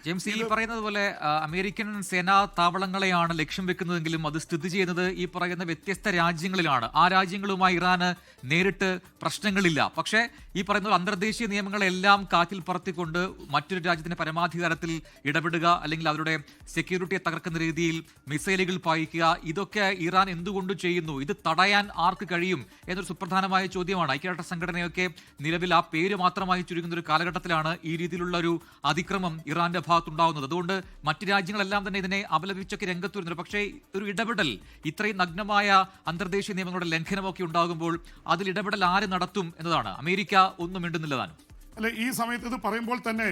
James ഈ പറയുന്നത് പോലെ അമേരിക്കൻ സേനാ താവളങ്ങളെയാണ് ലക്ഷ്യം വെക്കുന്നതെങ്കിലും അത് സ്ഥിതി ചെയ്യുന്നത് ഈ പറയുന്ന വ്യത്യസ്ത രാജ്യങ്ങളിലാണ്. ആ രാജ്യങ്ങളുമായി ഇറാന് നേരിട്ട് പ്രശ്നങ്ങളില്ല. പക്ഷേ ഈ പറയുന്ന അന്തർദേശീയ നിയമങ്ങളെല്ലാം കാറ്റിൽ പറത്തിക്കൊണ്ട് മറ്റൊരു രാജ്യത്തിന്റെ പരമാധികാരത്തിൽ ഇടപെടുക, അല്ലെങ്കിൽ അവരുടെ സെക്യൂരിറ്റിയെ തകർക്കുന്ന രീതിയിൽ മിസൈലുകൾ പായിക്കുക, ഇതൊക്കെ ഇറാൻ എന്തുകൊണ്ട് ചെയ്യുന്നു? ഇത് തടയാൻ ആർക്ക് കഴിയും എന്നൊരു സുപ്രധാനമായ ചോദ്യമാണ്. ഐക്യരാഷ്ട്ര സംഘടനയൊക്കെ നിലവിൽ ആ പേര് മാത്രമായി ചുരുങ്ങുന്ന ഒരു കാലഘട്ടത്തിലാണ് ഈ രീതിയിലുള്ള ഒരു അതിക്രമം ഇറാന്റെ ഭാഗത്തുണ്ടാവുന്നത്. അതുകൊണ്ട് മറ്റു രാജ്യങ്ങളെല്ലാം തന്നെ ഇതിനെ അപലപിച്ചൊക്കെ രംഗത്ത് വരുന്നുണ്ട്. പക്ഷേ ഒരു ഇടപെടൽ, ഇത്രയും നഗ്നമായ അന്തർദേശീയ നിയമങ്ങളുടെ ലംഘനമൊക്കെ ഉണ്ടാകുമ്പോൾ അതിൽ ഇടപെടൽ ആര് നടത്തും എന്നതാണ്. അമേരിക്ക ഒന്നും മിണ്ടുന്നില്ലതാണ്. അല്ലെ, ഈ സമയത്ത് ഇത് പറയുമ്പോൾ തന്നെ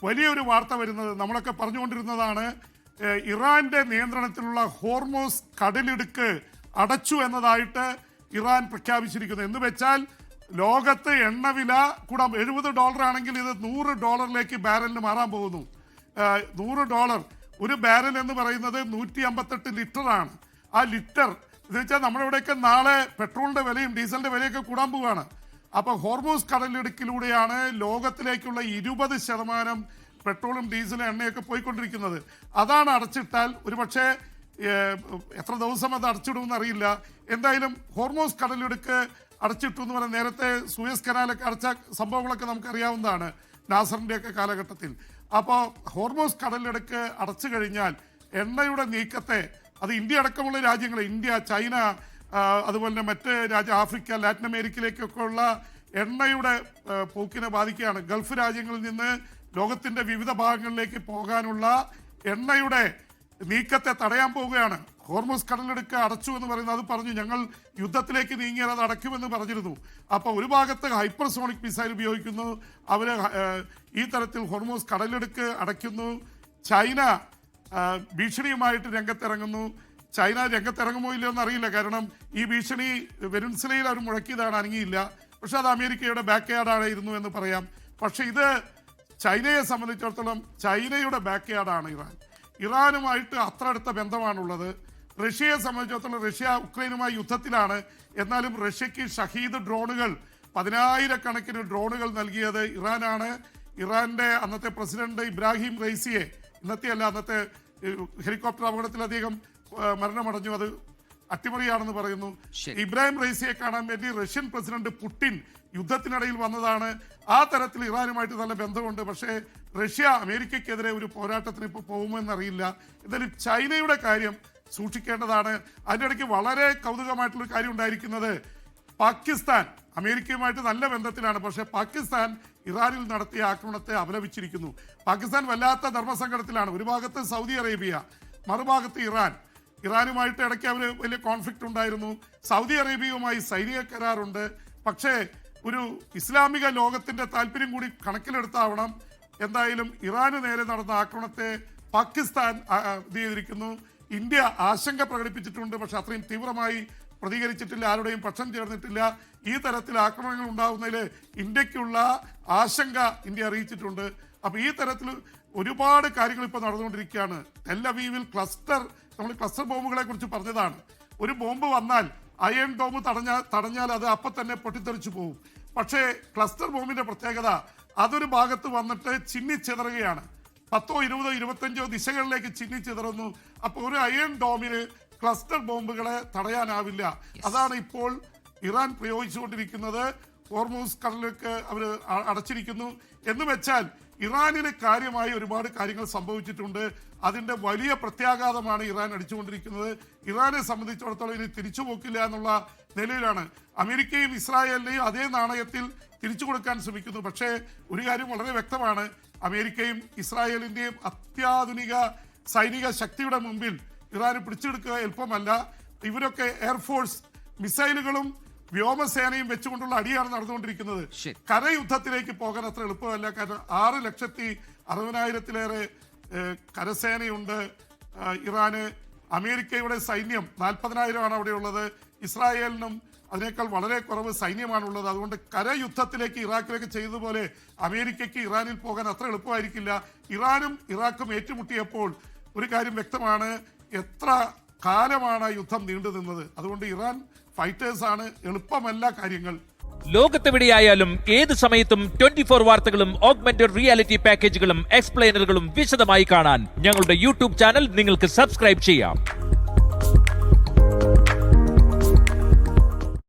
വലിയൊരു വാർത്ത വരുന്നത്, നമ്മളൊക്കെ പറഞ്ഞുകൊണ്ടിരുന്നതാണ്, ഇറാന്റെ നിയന്ത്രണത്തിലുള്ള ഹോർമോസ് കടലിടുക്ക് അടച്ചു എന്നതായിട്ട് ഇറാൻ പ്രഖ്യാപിച്ചിരിക്കുന്നു. എന്ന് വെച്ചാൽ ലോകത്ത് എണ്ണവില കൂടാ $70 ആണെങ്കിൽ ഇത് $100 ബാരലിന് മാറാൻ പോകുന്നു. $100 ഒരു ബാരൽ എന്ന് പറയുന്നത് 158 ലിറ്ററാണ്. ആ ലിറ്റർ എന്ന് വെച്ചാൽ നമ്മുടെ ഇവിടെയൊക്കെ നാളെ പെട്രോളിന്റെ വിലയും ഡീസലിന്റെ വിലയൊക്കെ കൂടാൻ പോവുകയാണ്. അപ്പോൾ ഹോർമൂസ് കടലിടുക്കിലൂടെയാണ് ലോകത്തിലേക്കുള്ള 20% പെട്രോളും ഡീസലും എണ്ണയൊക്കെ പോയിക്കൊണ്ടിരിക്കുന്നത്. അതാണ് അടച്ചിട്ടാൽ ഒരുപക്ഷെ എത്ര ദിവസം അത് അടച്ചിടുമെന്ന് അറിയില്ല. എന്തായാലും ഹോർമൂസ് കടലിടുക്ക് അടച്ചിട്ടു എന്ന് പറഞ്ഞാൽ നേരത്തെ സൂയസ് കനാലൊക്കെ അടച്ച സംഭവങ്ങളൊക്കെ നമുക്കറിയാവുന്നതാണ് നാസറിൻ്റെയൊക്കെ കാലഘട്ടത്തിൽ. അപ്പോൾ ഹോർമൂസ് കടലിടുക്ക് അടച്ചു കഴിഞ്ഞാൽ എണ്ണയുടെ നീക്കത്തെ, അത് ഇന്ത്യ അടക്കമുള്ള രാജ്യങ്ങൾ, ഇന്ത്യ, ചൈന, അതുപോലെ തന്നെ മറ്റ് ആഫ്രിക്ക, ലാറ്റിൻ അമേരിക്കയിലേക്കൊക്കെ ഉള്ള എണ്ണയുടെ പോക്കിനെ ബാധിക്കുകയാണ്. ഗൾഫ് രാജ്യങ്ങളിൽ നിന്ന് ലോകത്തിൻ്റെ വിവിധ ഭാഗങ്ങളിലേക്ക് പോകാനുള്ള എണ്ണയുടെ നീക്കത്തെ തടയാൻ പോവുകയാണ്. ഹോർമൂസ് കടലിടുക്ക് അടച്ചു എന്ന് പറയുന്നത്, അത് പറഞ്ഞു ഞങ്ങൾ യുദ്ധത്തിലേക്ക് നീങ്ങിയാൽ അത് അടയ്ക്കുമെന്ന് പറഞ്ഞിരുന്നു. അപ്പോൾ ഒരു ഭാഗത്ത് ഹൈപ്പർസോണിക് മിസൈൽ ഉപയോഗിക്കുന്നു, അവർ ഈ തരത്തിൽ ഹോർമൂസ് കടലിടുക്ക് അടയ്ക്കുന്നു. ചൈന ഭീഷണിയുമായിട്ട് രംഗത്തിറങ്ങുന്നു. ചൈന രംഗത്തിറങ്ങുമോ ഇല്ലയോ എന്നറിയില്ല, കാരണം ഈ ഭീഷണി വെനിൻസുലയിൽ അവർ മുഴക്കിയതാണ്, അനങ്ങിയില്ല. പക്ഷെ അത് അമേരിക്കയുടെ ബാക്ക് യാർഡായിരുന്നു എന്ന് പറയാം. പക്ഷെ ഇത് ചൈനയെ സംബന്ധിച്ചിടത്തോളം ചൈനയുടെ ബാക്ക് യാർഡാണ് ഇറാൻ. ഇറാനുമായിട്ട് അത്ര അടുത്ത ബന്ധമാണുള്ളത്. റഷ്യയെ സംബന്ധിച്ചിടത്തോളം റഷ്യ ഉക്രൈനുമായി യുദ്ധത്തിലാണ്. എന്നാലും റഷ്യക്ക് ഷഹീദ് ഡ്രോണുകൾ, 10,000 ഡ്രോണുകൾ നൽകിയത് ഇറാനാണ്. ഇറാന്റെ അന്നത്തെ പ്രസിഡന്റ് ഇബ്രാഹിം റൈസിയെ, അന്നത്തെ ഹെലികോപ്റ്റർ അപകടത്തിൽ അദ്ദേഹം മരണമടഞ്ഞു, അത് അട്ടിമറിയാണെന്ന് പറയുന്നു. ഇബ്രാഹിം റൈസിയെ കാണാൻ വേണ്ടി റഷ്യൻ പ്രസിഡന്റ് പുടിൻ യുദ്ധത്തിനിടയിൽ വന്നതാണ്. ആ തരത്തിൽ ഇറാനുമായിട്ട് നല്ല ബന്ധമുണ്ട്. പക്ഷേ റഷ്യ അമേരിക്കയ്ക്കെതിരെ ഒരു പോരാട്ടത്തിന് ഇപ്പോൾ പോകുമെന്നറിയില്ല. എന്തായാലും ചൈനയുടെ കാര്യം സൂക്ഷിക്കേണ്ടതാണ്. അതിൻ്റെ ഇടയ്ക്ക് വളരെ കൗതുകമായിട്ടുള്ളൊരു കാര്യം ഉണ്ടായിരിക്കുന്നത്, പാകിസ്ഥാൻ അമേരിക്കയുമായിട്ട് നല്ല ബന്ധത്തിലാണ്. പക്ഷേ പാകിസ്ഥാൻ ഇറാനിൽ നടത്തിയ ആക്രമണത്തെ അപലപിച്ചിരിക്കുന്നു. പാകിസ്ഥാൻ വല്ലാത്ത ധർമ്മസങ്കടത്തിലാണ്. ഒരു ഭാഗത്ത് സൗദി അറേബ്യ, മറുഭാഗത്ത് ഇറാനുമായിട്ട് ഇടയ്ക്ക് അവർ വലിയ കോൺഫ്ലിക്റ്റ് ഉണ്ടായിരുന്നു. സൗദി അറേബ്യയുമായി സൈനിക കരാറുണ്ട്. പക്ഷേ ഒരു ഇസ്ലാമിക ലോകത്തിൻ്റെ താല്പര്യം കൂടി കണക്കിലെടുത്താവണം. എന്തായാലും ഇറാന് നേരെ നടന്ന ആക്രമണത്തെ പാകിസ്ഥാൻ ഇത് ചെയ്തിരിക്കുന്നു. ഇന്ത്യ ആശങ്ക പ്രകടിപ്പിച്ചിട്ടുണ്ട്, പക്ഷെ അത്രയും തീവ്രമായി പ്രതികരിച്ചിട്ടില്ല, ആരുടെയും പക്ഷം ചേർന്നിട്ടില്ല. ഈ തരത്തിൽ ആക്രമണങ്ങൾ ഉണ്ടാകുന്നതിൽ ഇന്ത്യക്കുള്ള ആശങ്ക ഇന്ത്യ അറിയിച്ചിട്ടുണ്ട്. അപ്പോൾ ഈ തരത്തിൽ ഒരുപാട് കാര്യങ്ങൾ ഇപ്പോൾ നടന്നുകൊണ്ടിരിക്കുകയാണ്. ടെൽ അവീവിൽ നമ്മൾ ക്ലസ്റ്റർ ബോംബുകളെ കുറിച്ച് പറഞ്ഞതാണ്. ഒരു ബോംബ് വന്നാൽ അയൺ ഡോം തടഞ്ഞാൽ അത് അപ്പം തന്നെ പൊട്ടിത്തെറിച്ചു പോകും. പക്ഷേ ക്ലസ്റ്റർ ബോംബിന്റെ പ്രത്യേകത, അതൊരു ഭാഗത്ത് വന്നിട്ട് ചിന്നിച്ചിതറുകയാണ്. 10, 20, 25 ദിശകളിലേക്ക് ചിന്നിച്ചിതറുന്നു. അപ്പോൾ ഒരു അയൺ ഡോമിന് ക്ലസ്റ്റർ ബോംബുകളെ തടയാനാവില്ല. അതാണ് ഇപ്പോൾ ഇറാൻ പ്രയോഗിച്ചുകൊണ്ടിരിക്കുന്നത്. ഹോർമൂസ് കടലിലേക്ക് അവർ അടച്ചിരിക്കുന്നു. എന്ന് വെച്ചാൽ ഇറാനിന് കാര്യമായി ഒരുപാട് കാര്യങ്ങൾ സംഭവിച്ചിട്ടുണ്ട്. അതിൻ്റെ വലിയ പ്രത്യാഘാതമാണ് ഇറാൻ അടിച്ചുകൊണ്ടിരിക്കുന്നത്. ഇറാനെ സംബന്ധിച്ചിടത്തോളം ഇനി തിരിച്ചു പോക്കില്ല എന്നുള്ള നിലയിലാണ്. അമേരിക്കയും ഇസ്രായേലിനെയും അതേ നാണയത്തിൽ തിരിച്ചു കൊടുക്കാൻ ശ്രമിക്കുന്നു. പക്ഷേ ഒരു കാര്യം വളരെ വ്യക്തമാണ്, അമേരിക്കയും ഇസ്രായേലിൻ്റെയും അത്യാധുനിക സൈനിക ശക്തിയുടെ മുമ്പിൽ ഇറാന് പിടിച്ചെടുക്കുക എളുപ്പമല്ല. ഇവരൊക്കെ എയർഫോഴ്സ് മിസൈലുകളും വ്യോമസേനയും വെച്ചുകൊണ്ടുള്ള അടിയാണ് നടന്നുകൊണ്ടിരിക്കുന്നത്. കരയുദ്ധത്തിലേക്ക് പോകാൻ അത്ര എളുപ്പമല്ല. കാരണം 6,60,000-ലേറെ കരസേനയുണ്ട് ഇറാന്. അമേരിക്കയുടെ സൈന്യം 40,000 അവിടെയുള്ളത്. ഇസ്രായേലിനും അതിനേക്കാൾ വളരെ കുറവ് സൈന്യമാണുള്ളത്. അതുകൊണ്ട് കരയുദ്ധത്തിലേക്ക് ഇറാഖിലേക്ക് ചെയ്തതുപോലെ അമേരിക്കയ്ക്ക് ഇറാനിൽ പോകാൻ അത്ര എളുപ്പമായിരിക്കില്ല. ഇറാനും ഇറാഖും ഏറ്റുമുട്ടിയപ്പോൾ ഒരു കാര്യം വ്യക്തമാണ്, എത്ര കാലമാണ് യുദ്ധം നീണ്ടു നിന്നത്. അതുകൊണ്ട് ഇറാൻ ഫൈറ്റേഴ്സാണ്, എളുപ്പമല്ല കാര്യങ്ങൾ. ലോകത്തെവിടെയായാലും ഏത് സമയത്തും 24 വാർത്തകളും ഓഗ്മെന്റഡ് റിയാലിറ്റി പാക്കേജുകളും എക്സ്പ്ലെയിനറുകളും വിശദമായി കാണാൻ ഞങ്ങളുടെ യൂട്യൂബ് ചാനൽ നിങ്ങൾക്ക് സബ്സ്ക്രൈബ് ചെയ്യാം.